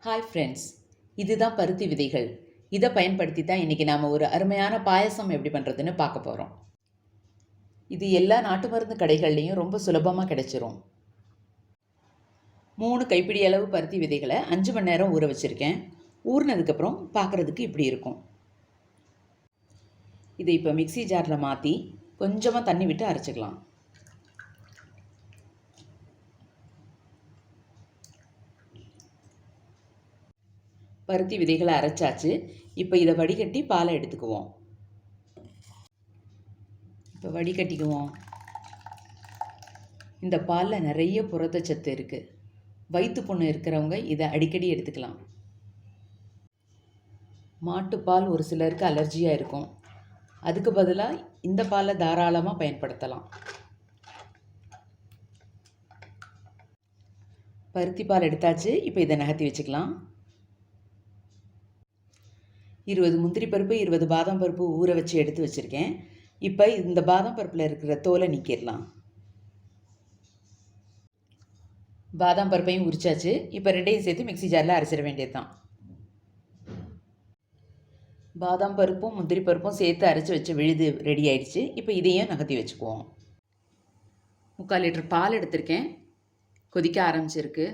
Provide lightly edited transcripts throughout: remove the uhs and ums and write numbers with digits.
Hi friends, இதுதான் பருத்தி விதைகள். இதை பயன்படுத்தி தான் இன்றைக்கி நாம் ஒரு அருமையான பாயசம் எப்படி பண்ணுறதுன்னு பார்க்க போகிறோம். இது எல்லா நாட்டு மருந்து கடைகள்லேயும் ரொம்ப சுலபமாக கிடைச்சிரும். 3 கைப்பிடி அளவு பருத்தி விதைகளை 5 மணி நேரம் ஊற வச்சுருக்கேன். ஊறினதுக்கப்புறம் பார்க்குறதுக்கு இப்படி இருக்கும். இதை இப்போ மிக்சி ஜாரில் மாற்றி கொஞ்சமாக தண்ணி விட்டு அரைச்சிக்கலாம். பருத்தி விதைகளை அரைச்சாச்சு. இப்போ இதை வடிகட்டி பாலை எடுத்துக்குவோம். இப்போ வடிகட்டிக்குவோம். இந்த பாலில் நிறைய புரதச்சத்து இருக்குது. வயிற்று புண்ணு இருக்கிறவங்க இதை அடிக்கடி எடுத்துக்கலாம். மாட்டுப்பால் ஒரு சிலருக்கு அலர்ஜியாக இருக்கும். அதுக்கு பதிலாக இந்த பாலை தாராளமாக பயன்படுத்தலாம். பருத்தி பால் எடுத்தாச்சு. இப்போ இதை நகர்த்தி வச்சுக்கலாம். 20 முந்திரி பருப்பு, 20 பாதாம் பருப்பு ஊற வச்சு எடுத்து வச்சுருக்கேன். இப்போ இந்த பாதாம் பருப்பில் இருக்கிற தோலை நீக்கிடலாம். பாதாம் பருப்பையும் உரிச்சாச்சு. இப்போ ரெண்டையும் சேர்த்து மிக்சி ஜாரில் அரைச்சிட வேண்டியது தான். பாதாம் பருப்பும் முந்திரி பருப்பும் சேர்த்து அரைச்சி வச்சு விழுது ரெடி ஆயிடுச்சு. இப்போ இதையும் நகர்த்தி வச்சுக்குவோம். 3/4 லிட்டர் பால் எடுத்திருக்கேன். கொதிக்க ஆரம்பிச்சிருக்கு.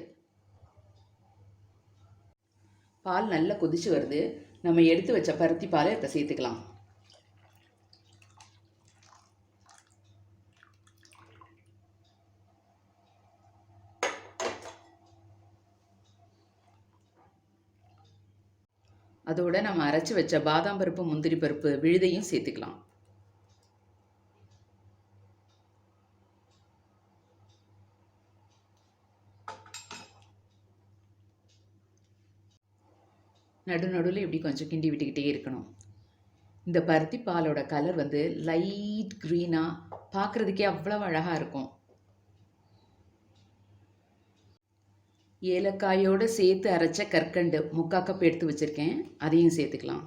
பால் நல்லா கொதிச்சு வருது. நம்ம எடுத்து வச்ச பருத்தி பாலை இப்போ சேர்த்துக்கலாம். அதோட நம்ம அரைச்சி வச்ச பாதாம் பருப்பு முந்திரி பருப்பு விழுதையும் சேர்த்துக்கலாம். நடுவில் இப்படி கொஞ்சம் கிண்டி விட்டுக்கிட்டே இருக்கணும். இந்த பருத்தி பாலோட கலர் லைட் க்ரீனாக பார்க்குறதுக்கே அவ்வளோ அழகாக இருக்கும். ஏலக்காயோடு சேர்த்து அரைச்ச கற்கண்டு 3/4 கப் எடுத்து வச்சுருக்கேன். அதையும் சேர்த்துக்கலாம்.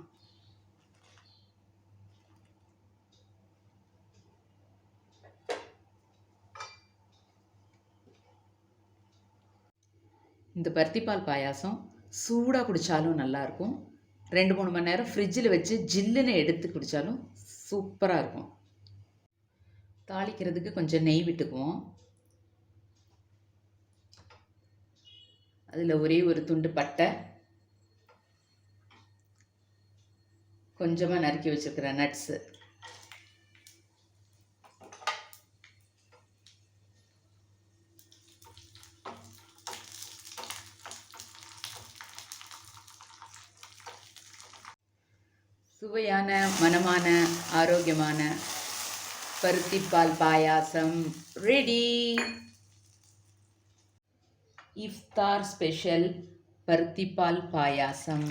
இந்த பருத்திப்பால் பாயாசம் சூடாக குடித்தாலும் நல்லாயிருக்கும். 2-3 மணி நேரம் ஃப்ரிட்ஜில் வச்சு ஜில்லுன்னு எடுத்து குடித்தாலும் சூப்பராக இருக்கும். தாளிக்கிறதுக்கு கொஞ்சம் நெய் விட்டுக்குவோம். அதில் ஒரே ஒரு துண்டு பட்டை, கொஞ்சமாக நறுக்கி வச்சுருக்கிற நட்ஸு, சுவையான மணமான ஆரோக்கியமான பருத்திப்பால் பாயாசம் ரெடி. இஃப்தார் ஸ்பெஷல் பருத்திப்பால் பாயாசம்.